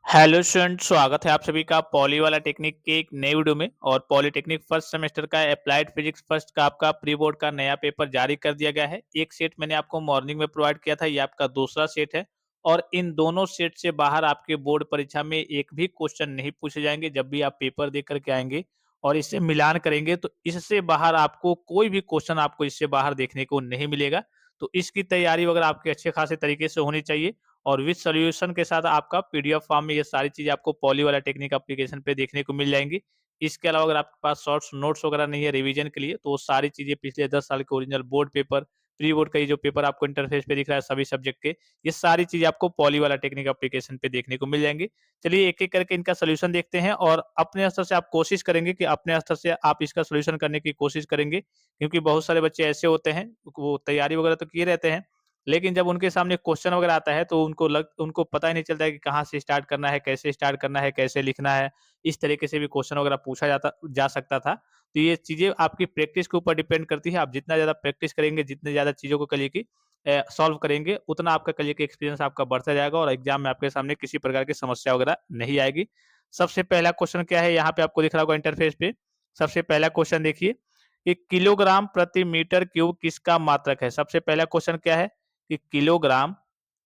Hello student, स्वागत है आप सभी का पॉली वाला टेक्निक के एक नए वीडियो में। और पॉलीटेक्निक फर्स्ट सेमेस्टर का अप्लाइड फिजिक्स फर्स्ट का आपका प्री बोर्ड का नया पेपर जारी कर दिया गया है। एक सेट मैंने आपको मॉर्निंग में प्रोवाइड किया था, ये आपका दूसरा सेट है। और इन दोनों सेट से बाहर आपके बोर्ड परीक्षा में एक भी क्वेश्चन नहीं पूछे जाएंगे। जब भी आप पेपर दे करके आएंगे और इससे मिलान करेंगे तो इससे बाहर आपको कोई भी क्वेश्चन आपको इससे बाहर देखने को नहीं मिलेगा। तो इसकी तैयारी वगैरह आपके अच्छे खासे तरीके से होनी चाहिए। और विद सॉल्यूशन के साथ आपका पीडीएफ फॉर्म में ये सारी चीज़ें आपको पॉली वाला टेक्निक एप्लीकेशन पे देखने को मिल जाएँगी। इसके अलावा अगर आपके पास शॉर्ट्स नोट्स वगैरह नहीं है रिवीजन के लिए, तो वो सारी चीज़ें पिछले 10 साल के original board paper, pre board का ये जो पेपर आपको इंटरफेस पे दिख रहा है सभी सब्जेक्ट के, ये सारी चीज़ें आपको पॉली वाला टेक्निक एप्लीकेशन पे देखने को मिल जाएँगी। चलिए एक-एक करके इनका सॉल्यूशन देखते हैं और अपने स्तर से आप कोशिश करेंगे कि अपने स्तर से आप इसका सॉल्यूशन करने की कोशिश करेंगे, क्योंकि बहुत सारे बच्चे ऐसे होते हैं, वो तैयारी वगैरह तो किए रहते हैं, लेकिन जब उनके सामने क्वेश्चन वगैरह आता है तो उनको पता ही नहीं चलता है कि कहाँ से स्टार्ट करना है, कैसे स्टार्ट करना है, कैसे लिखना है। इस तरीके से भी क्वेश्चन वगैरह पूछा जाता जा सकता था। तो ये चीज़ें आपकी प्रैक्टिस के ऊपर डिपेंड करती है। आप जितना ज़्यादा प्रैक्टिस करेंगे, जितने ज़्यादा चीज़ों को करिए कि सॉल्व करेंगे, उतना आपका करिए कि एक्सपीरियंस आपका बढ़ता जाएगा और एग्ज़ाम में आपके सामने किसी प्रकार की समस्या वगैरह नहीं आएगी। सबसे पहला क्वेश्चन क्या है, यहाँ पे आपको दिख रहा होगा इंटरफेस पे। सबसे पहला क्वेश्चन देखिए कि किलोग्राम प्रति मीटर क्यूब किसका मात्रक है? सबसे पहला क्वेश्चन क्या है कि किलोग्राम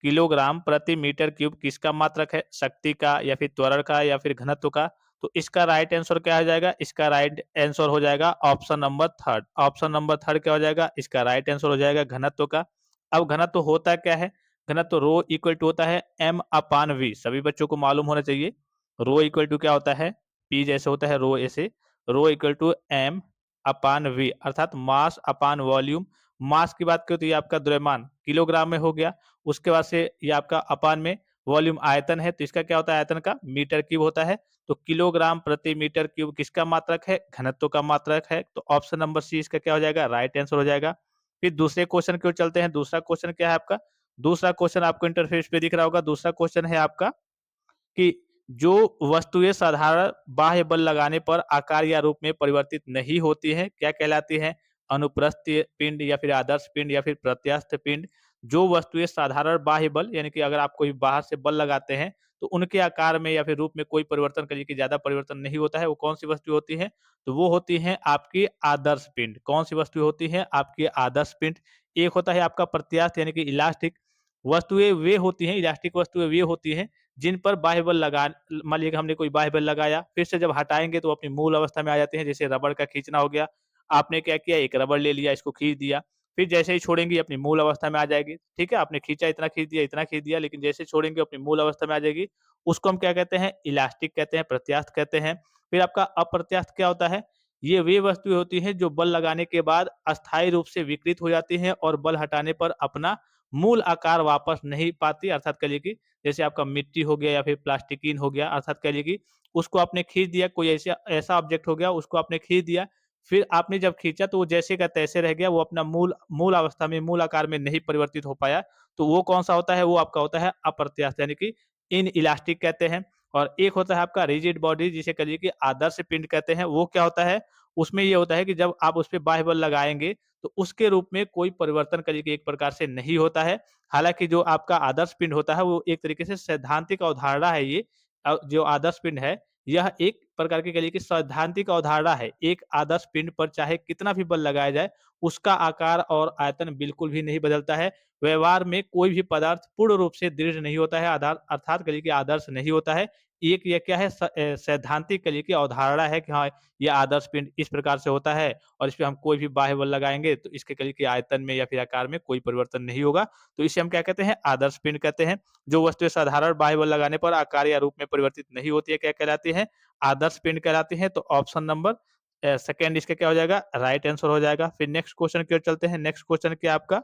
किलोग्राम प्रति मीटर क्यूब किसका मात्रक है? शक्ति का या फिर त्वरण का या फिर घनत्व का? तो इसका राइट आंसर क्या हो जाएगा? इसका राइट आंसर हो जाएगा option number third. Option number third क्या हो जाएगा? इसका राइट आंसर हो जाएगा घनत्व का। अब घनत्व होता क्या है? घनत्व रो इक्वल टू होता है एम अपान वी। सभी बच्चों को मालूम होना चाहिए। रो इक्वल टू क्या होता है? पी जैसे होता है रो ऐसे। Rho equal to M upon V अर्थात मास अपान वॉल्यूम। मास की बात करें तो ये आपका द्रव्यमान किलोग्राम में हो गया। उसके बाद से ये आपका अपान में वॉल्यूम आयतन है, तो इसका क्या होता है आयतन का? मीटर क्यूब होता है। तो किलोग्राम प्रति मीटर क्यूब किसका मात्रक है? घनत्व का मात्रक है। तो ऑप्शन नंबर सी इसका क्या हो जाएगा? राइट आंसर हो जाएगा। फिर दूसरे क्वेश्चन की ओर चलते हैं। दूसरा क्वेश्चन क्या है आपका? दूसरा क्वेश्चन आपको इंटरफेस पे दिख रहा होगा। दूसरा क्वेश्चन है आपका कि जो वस्तुएं साधारण बाह्य बल लगाने पर आकार या रूप में परिवर्तित नहीं होती हैं, क्या कहलाती हैं? अनुप्रस्थ पिंड या फिर आदर्श पिंड या फिर प्रत्यास्थ पिंड। जो वस्तुएं साधारण बाह्य बल यानी कि अगर आप कोई बाहर से बल लगाते हैं तो उनके आकार में या फिर रूप में कोई परिवर्तन करिए कि ज्यादा परिवर्तन नहीं होता है, वो कौन सी वस्तु होती है? तो वो होती है आपकी आदर्श पिंड। कौन सी वस्तु होती है? आपकी आदर्श पिंड। एक होता है आपका प्रत्यास्थ यानी कि इलास्टिक। वस्तुएं वे होती हैं, इलास्टिक वस्तुएं वे होती हैं जिन पर बाह्य बल लगा, मान लीजिए कि हमने कोई बाह्य बल लगाया, फिर से जब हटाएँगे तो वो अपनी मूल अवस्था में आ जाते हैं। जैसे रबड़ का खींचना हो गया, आपने क्या किया, एक रबड़ ले लिया, इसको खींच दिया, फिर जैसे ही छोड़ेंगे अपनी मूल अवस्था में आ जाएगी, ठीक है? आपने खींचा, इतना खींच दिया, लेकिन जैसे छोड़ेंगे अपनी मूल अवस्था में आ जाएगी। उसको हम क्या कहते हैं? इलास्टिक कहते हैं, प्रत्यास्थ कहते हैं। फिर आपका अप्रत्यास्थ क्या होता है? ये वे वस्तुएँ होती हैं जो बल लगाने के बाद अस्थायी रूप से विकृत हो जाती हैं और बल हटाने पर अपना मूल आकार वापस नहीं पाती, अर्थात कहिए कि जैसे आपका मिट्टी हो गया या फिर प्लास्टिकीन हो गया, अर्थात कह लीजिए कि उसको आपने खींच दिया, कोई ऐसा ऐसा ऑब्जेक्ट हो गया, उसको आपने खींच दिया, फिर आपने जब खींचा तो वो जैसे का तैसे रह गया, वो अपना मूल मूल अवस्था में, मूल आकार में नहीं परिवर्तित हो पाया। तो वो कौन-सा होता है? वो आपका होता है अप्रत्यास्थ यानी कि इनइलास्टिक कहते हैं। और एक होता है आपका रिजिड बॉडी जिसे कहिए कि आदर्श पिंड कहते हैं। वो क्या होता है? उसमें ये होता है कि जब आप उसपे बाह्य बल लगाएँगे, तो उसके रूप में कोई परिवर्तन करिए कि एक प्रकार से नहीं होता है। हालाँकि जो आपका आदर्श पिंड होता है वो एक तरीके से सैद्धांतिक अवधारणा है ये। जो आदर्श पिंड है, यह एक प्रकार की कह लीजिए कि सैद्धांतिक अवधारणा है। एक आदर्श पिंड पर चाहे कितना भी बल लगाया जाए, उसका आकार और आयतन बिल्कुल भी नहीं बदलता है। व्यवहार में कोई भी पदार्थ पूर्ण रूप से दृढ़ नहीं होता है, आधार अर्थात कहिए कि आदर्श नहीं होता है। एक ये क्या है सैद्धांतिक कहिए कि अवधारणा है कि हाँ, ये आदर्श पिंड इस प्रकार से होता है और इसपे हम कोई भी बाह्य बल लगाएँगे तो इसके कहिए कि आयतन में या फिर आकार में कोई परिवर्तन नहीं होगा। तो इसे हम क्या कहते हैं? आदर्श पिंड कहते हैं। जो वस्तुएँ साधारण बाह्य बल लगाने पर आकार या रूप में परिवर्तित नहीं होती है, क्या कहलाती हैं? आदर्श पिंड कहलाती हैं। तो ऑप्शन नंबर सेकंड इसका क्या हो जाएगा? राइट आंसर हो जाएगा। फिर नेक्स्ट क्वेश्चन की ओर चलते हैं। नेक्स्ट क्वेश्चन क्या है आपका?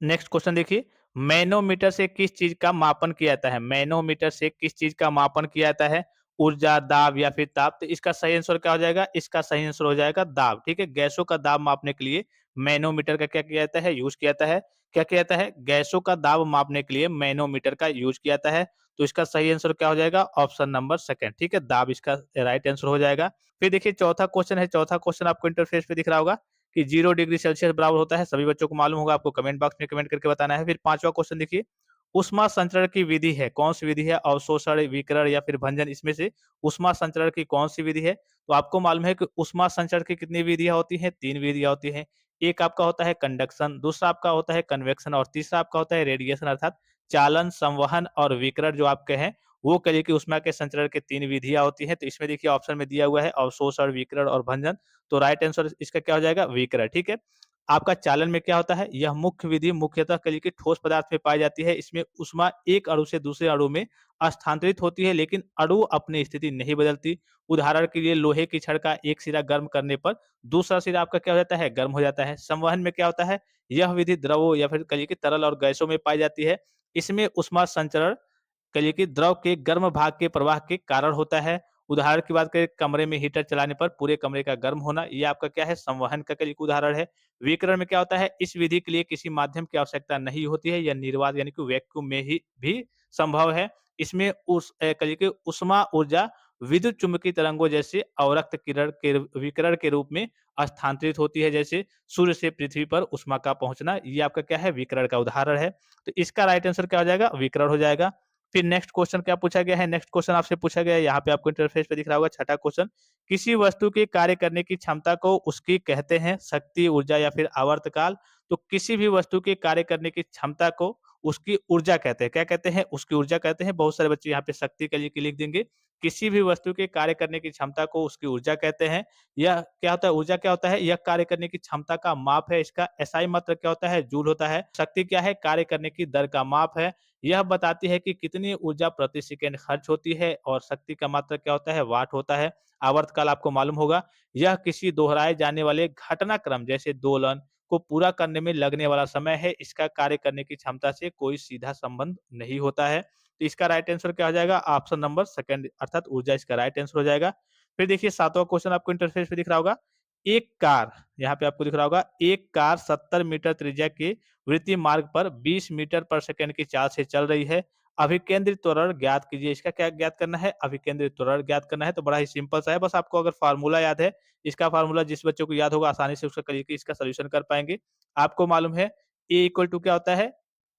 नेक्स्ट क्वेश्चन देखिए, मैनोमीटर से किस चीज का मापन किया जाता है? मैनोमीटर से किस चीज का मापन किया जाता है? ऊर्जा, दाब या फिर ताप? तो इसका सही आंसर क्या हो जाएगा? इसका सही आंसर हो जाएगा दाब। ठीक है, गैसों का दाब मापने के लिए मैनोमीटर का क्या किया जाता है? यूज किया जाता है। क्या किया जाता है? गैसों का दाब मापने के लिए मैनोमीटर का यूज किया जाता है। तो इसका सही आंसर क्या हो जाएगा? Option number second. ठीक है, दाब इसका राइट आंसर हो जाएगा। फिर देखिए चौथा क्वेश्चन है। चौथा क्वेश्चन आपको इंटरफेस पे दिख रहा होगा। कि 0 डिग्री सेल्सियस बराबर होता है? सभी बच्चों को मालूम होगा, आपको कमेंट बॉक्स में कमेंट करके बताना है। फिर 5वां क्वेश्चन देखिए, ऊष्मा संचरण की विधि है, कौन-सी विधि है? अवशोषण, विकिरण या फिर भंजन, इसमें से ऊष्मा संचरण की कौन-सी विधि है? तो आपको मालूम है कि ऊष्मा संचरण की कितनी विधियाँ होती हैं? 3 विधियाँ होती हैं। एक आपका होता है कंडक्शन, दूसरा आपका होता है कन्वेक्शन और तीसरा आपका होता है रेडिएशन, अर्थात चालन, संवहन और विकिरण जो आपके हैं, वो कहिए कि ऊष्मा के संचरण की 3 विधियाँ होती हैं। तो इसमें देखिए ऑप्शन में दिया हुआ है अवशोषण, विकिरण और भंजन। तो राइट आंसर इसका क्या हो जाएगा? विकिरण, ठीक है। आपका चालन में क्या होता है? यह मुख्य विधि मुख्यतः कहिए कि ठोस पदार्थ में पाई जाती है। इसमें ऊष्मा एक अणु से दूसरे अणु में स्थानांतरित होती है, लेकिन अणु अपनी स्थिति नहीं बदलती। उदाहरण के लिए लोहे की छड़ का एक सिरा गर्म करने पर दूसरा सिरा आपका क्या हो जाता है? गर्म हो जाता है। संवहन में क्या होता है? यह विधि द्रवों या फिर कहिए कि तरल और गैसों में पाई जाती है। इसमें ऊष्मा संचरण कहिए कि द्रव के गर्म भाग के प्रवाह के कारण होता है। उदाहरण की बात करें, कमरे में हीटर चलाने पर पूरे कमरे का गर्म होना, ये आपका क्या है? संवहन का कहिए कि उदाहरण है। विकिरण में क्या होता है? इस विधि के लिए किसी माध्यम की आवश्यकता नहीं होती है, यह निर्वात यानी कि वैक्यूम में ही भी संभव है। इसमें कहिए कि ऊष्मा ऊर्जा विद्युत चुम्बकीय तरंगों जैसे अवरक्त किरण के विकिरण के रूप में स्थानांतरित होती है, जैसे सूर्य से पृथ्वी पर ऊष्मा का पहुंचना, ये आपका क्या है? विकिरण का उदाहरण है। तो इसका राइट आंसर क्या हो जाएगा? विकिरण हो जाएगा। फिर नेक्स्ट क्वेश्चन क्या पूछा गया है? नेक्स्ट क्वेश्चन आपसे पूछा गया है, यहाँ पे आपको इंटरफेस पे दिख रहा होगा, छठा क्वेश्चन। किसी वस्तु के कार्य करने की क्षमता को उसकी कहते हैं शक्ति, ऊर्जा या फिर आवर्तकाल। तो किसी भी वस्तु के कार्य करने की क्षमता को उसकी ऊर्जा कहते हैं। क्या कहते हैं? उसकी ऊर्जा कहते हैं। बहुत सारे बच्चे यहाँ पे शक्ति के लिए लिख देंगे। किसी भी वस्तु के कार्य करने की क्षमता को उसकी ऊर्जा कहते हैं। यह क्या होता है? ऊर्जा क्या होता है? यह कार्य करने की क्षमता का माप है। इसका एसआई मात्रक क्या होता है? जूल होता है। शक्ति क्या है? कार्य करने की दर का माप है। यह बताती है कि कितनी ऊर्जा प्रति सेकंड खर्च होती है, और शक्ति का मात्रक क्या होता है? वाट होता है। आवर्तकाल आपको मालूम होगा, यह किसी दोहराए जाने वाले घटनाक्रम जैसे दोलन को पूरा करने में लगने वाला समय है। इसका कार्य करने की क्षमता से कोई सीधा संबंध नहीं होता है। तो इसका राइट आंसर क्या हो जाएगा? ऑप्शन नंबर सेकंड, अर्थात ऊर्जा इसका राइट आंसर हो जाएगा। फिर देखिए 7वां क्वेश्चन आपको इंटरफेस पे दिख रहा होगा। एक कार, यहाँ पे आपको दिख रहा होगा, एक कार 70 मीटर त्रिज्या के वृत्तीय मार्ग पर 20 मीटर पर सेकंड की चाल से चल रही है। अभिकेंद्रित त्वरण ज्ञात कीजिए। इसका क्या ज्ञात करना है? अभिकेंद्रित त्वरण ज्ञात करना है। तो बड़ा ही सिंपल सा है, बस आपको अगर फार्मूला याद है, इसका फार्मूला जिस बच्चों को याद होगा आसानी से उसका करिए, इसका सॉल्यूशन कर पाएंगे। आपको मालूम है ए इक्वल टू क्या होता है?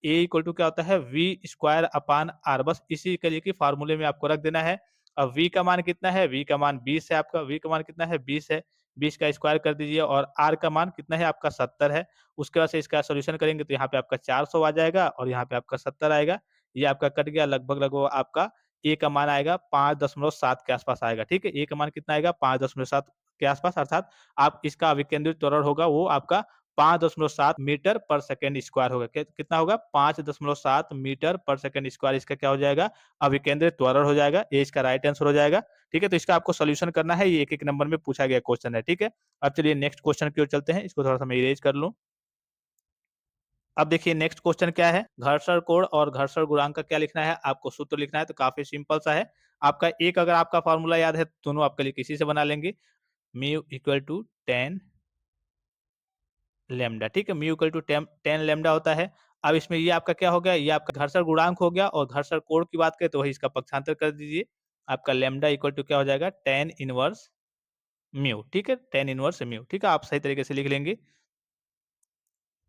ए इक्वल टू क्या होता है? वी स्क्वायर अपान आर, बस इसी करिए कि फार्मूले में आपको रख देना है। अब वी का मान कितना है? वी का मान 20 है आपका। वी का मान कितना है? 20 है। 20 का स्क्वायर कर दीजिए, और आर का मान कितना है आपका? 70 है। उसके बाद से इसका सॉल्यूशन करेंगे तो यहाँ पे आपका 400 आ जाएगा और यहाँ पे आपका 70 आएगा। ये आपका कट गया, लगभग आपका ए का मान आएगा 5.7 के आसपास आएगा, ठीक है? ए का मान कितना आएगा? 5.7 के आसपास, अर्थात आप इसका अभिकेंद्रित त्वरण होगा वो आपका 5.7 मीटर पर सेकंड स्क्वायर होगा। कितना होगा? 5.7 मीटर पर सेकंड स्क्वायर इसका क्या हो जाएगा? अभिकेंद्रित त्वरण हो जाएगा। ये इसका राइट आंसर हो जाएगा। ठीक है? तो इसका आपको सॉल्यूशन करना है, ये एक-एक नंबर में पूछा गया क्वेश्चन है, ठीक है? अब चलिए नेक्स्ट क्वेश्चन की ओर चलते हैं। इसको थोड़ा-सा मैं इरेज़ कर लूँ। अब देखिए नेक्स्ट क्वेश्चन क्या है? घर्षण कोण और घर्षण गुणांक का क्या लिखना है? आपको सूत्र लिखना है, तो काफ़ी सिंपल सा है। आपका एक अगर आपका फ़ॉर्मूला याद है, दोनों आपके लिए किसी से बना लेंगे। म्यू इक्वल टू 10 लैम्ब्डा, ठीक है? म्यू इक्वल टू 10 लैम्ब्डा होता है। अब इसमें ये आपका क्या हो गया? ये आपका घर्षण गुणांक हो गया, और घर्षण कोण की बात करें तो वही इसका पक्षांतर कर दीजिए। आपका लैम्ब्डा इक्वल टू क्या हो जाएगा? 10 इनवर्स म्यू, ठीक है? 10 इनवर्स म्यू, ठीक है? आप सही तरीके से लिख लेंगे।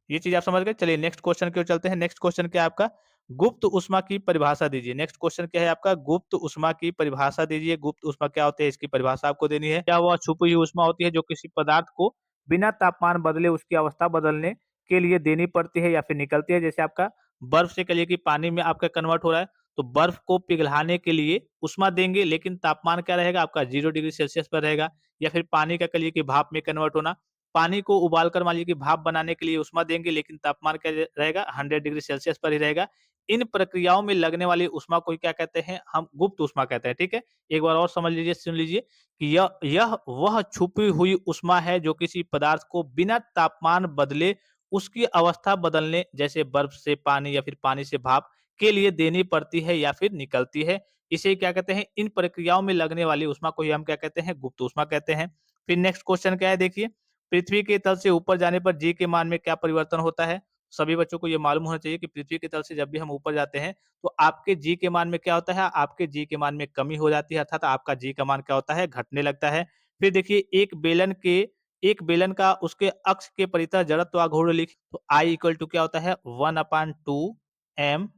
ये चीज़ आप समझ गए। चलिए नेक्स्ट क्वेश्चन की ओर चलते हैं। नेक्स्ट क्वेश्चन क्या है आपका? गुप्त ऊष्मा की परिभाषा दीजिए। नेक्स्ट क्वेश्चन क्या है आपका? गुप्त ऊष्मा की परिभाषा दीजिए। गुप्त ऊष्मा क्या होती है? इसकी परिभाषा आपको देनी है। क्या वह छुपी हुई ऊष्मा होती है जो किसी पदार्थ को बिना तापमान बदले उसकी अवस्था बदलने के लिए देनी पड़ती है या फिर निकलती है? जैसे आपका बर्फ से कहिए कि पानी में आपका कन्वर्ट हो रहा है, तो बर्फ को पिघलाने के लिए ऊष्मा देंगे, लेकिन तापमान क्या रहेगा आपका? 0 डिग्री सेल्सियस पर रहेगा। या फिर पानी का कहिए कि भाप में कन्वर्ट होना, पानी को उबालकर मान लीजिए कि भाप बनाने के लिए ऊष्मा देंगे, लेकिन तापमान क्या रहेगा? 100 डिग्री सेल्सियस पर ही रहेगा। इन प्रक्रियाओं में लगने वाली ऊष्मा को क्या कहते हैं? हम गुप्त ऊष्मा कहते हैं, ठीक है? एक बार और समझ लीजिए, सुन लीजिए कि यह वह छुपी हुई ऊष्मा है जो किसी पदार्थ को बिना तापमान बदले उसकी अवस्था बदलने, जैसे बर्फ से पानी या फिर पानी से भाप के लिए देनी पड़ती है या फिर निकलती है। इसे क्या कहते हैं? इन प्रक्रियाओं में लगने वाली ऊष्मा को ही हम क्या कहते हैं? गुप्त ऊष्मा कहते हैं। फिर नेक्स्ट क्वेश्चन क्या है देखिए, पृथ्वी के तल से ऊपर जाने पर जी के मान में क्या परिवर्तन होता है? सभी बच्चों को ये मालूम होना चाहिए कि पृथ्वी के तल से जब भी हम ऊपर जाते हैं, तो आपके जी के मान में क्या होता है? आपके जी के मान में कमी हो जाती है, अर्थात आपका जी का मान क्या होता है? घटने लगता है। फिर देखिए, एक बेलन के एक बेलन का उसके अक्ष के परितः जड़त्व आघूर्ण लिख। तो आई इक्वल टू क्या होता है 1/2 एम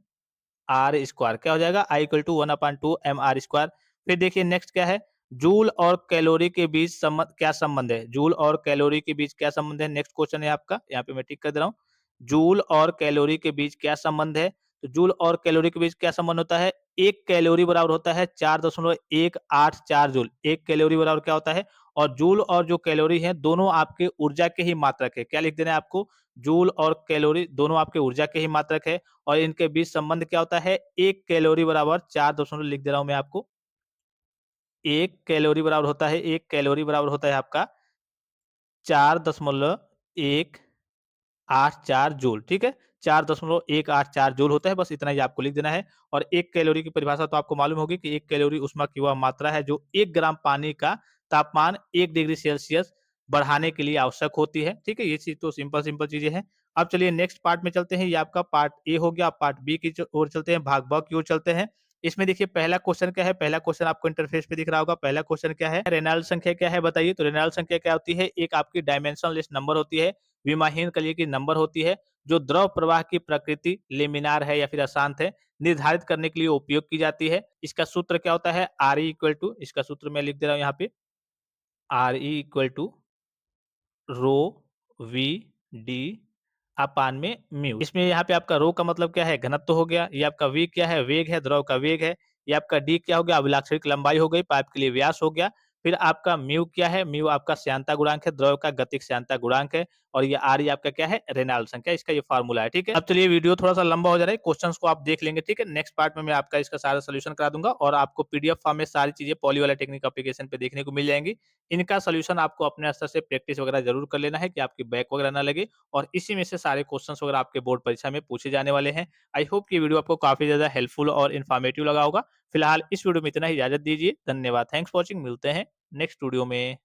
आर स्क्वायर। क्या हो जाएगा I equal to 1/2 M R square. फिर देखिए नेक्स्ट क्या है, जूल और कैलोरी के बीच क्या संबंध है, जूल और कैलोरी के बीच क्या संबंध है, नेक्स्ट क्वेश्चन है आपका, यहाँ पे मैं टिक कर दे रहा हूँ। जूल और कैलोरी के बीच क्या संबंध है, तो जूल और कैलोरी के बीच क्या संबंध होता है, एक कैलोरी बराबर होता है 4.184 जूल। एक कैलोरी बराबर क्या होता है, और जूल और जो कैलोरी है दोनों आपके ऊर्जा के ही मात्रक है। क्या लिख देना है आपको, जूल और कैलोरी दोनों आपके ऊर्जा के ही मात्रक है, और इनके बीच संबंध क्या होता है, एक कैलोरी बराबर 4 दशमलव लिख दे रहा हूं मैं आपको, एक कैलोरी बराबर होता है, एक कैलोरी बराबर होता है आपका 4.184 जूल, ठीक है? 4.184 जूल होता है, बस इतना ही आपको लिख देना है। और 1 कैलोरी की परिभाषा तो आपको मालूम होगी कि 1 कैलोरी ऊष्मा की वह मात्रा है जो 1 ग्राम पानी का तापमान 1 डिग्री सेल्सियस बढ़ाने के लिए आवश्यक होती है, ठीक है? ये चीज़ तो सिंपल सिंपल चीज़ें हैं। अब चलिए नेक्स्ट पार्ट में चलते हैं, ये आपका पार्ट ए हो गया, पार्ट बी की ओर चलते हैं, भाग ब की ओर चलते हैं। इसमें देखिए पहला क्वेश्चन क्या है, पहला क्वेश्चन आपको इंटरफेस पे दिख रहा होगा। पहला क्वेश्चन क्या है, रेनॉल्ड्स संख्या क्या है बताइए? तो रेनॉल्ड्स संख्या क्या होती है, एक आपकी डायमेंशनलेस नंबर होती है, विमाहीन कलिय की नंबर होती है, जो द्रव प्रवाह की प्रकृति लेमिनार है या फिर अशांत है, निर्धारित करने के लिए उपयोग की जाती है। इसका सूत्र क्या होता है, आर ई इक्वल टू, इसका सूत्र मैं लिख दे रहा हूँ यहाँ पे, R E equal to rho V D upon में म्यू। इसमें यहाँ पे आपका रो का मतलब क्या है, घनत्व हो गया। ये आपका वी क्या है, वेग है, द्रव का वेग है। ये आपका डी क्या हो गया, अभिलाक्षणिक लंबाई हो गई, पाइप के लिए व्यास हो गया। फिर आपका म्यू क्या है, म्यू आपका श्यानता गुणांक है, द्रव का गतिक श्यानता गुणांक है। और ये आर ई आपका क्या है, रेनॉल्ड्स संख्या, इसका ये फार्मूला है, ठीक है। अब चलिए वीडियो थोड़ा सा लंबा हो जा रहा है, क्वेश्चंस को आप देख लेंगे, ठीक है। नेक्स्ट पार्ट में मैं आपका इसका सारा सोल्यूशन करा दूंगा, और आपको पीडीएफ फॉर्म में सारी चीजें पॉली वाला टेक्निक एप्लीकेशन पे देखने को मिल जाएंगी। इनका सोल्यूशन आपको अपने स्तर से प्रैक्टिस वगैरह जरूर कर लेना है कि आपकी बैक वगैरह ना लगे, और इसी में से सारे क्वेश्चंस वगैरह आपके बोर्ड परीक्षा में पूछे जाने वाले हैं। आई होप कि वीडियो आपको काफी ज्यादा हेल्पफुल और इन्फॉर्मेटिव लगा होगा। फिलहाल इस वीडियो में इतना ही, इजाजत दीजिए, धन्यवाद, थैंक्स फॉर वॉचिंग, मिलते हैं नेक्स्ट वीडियो में।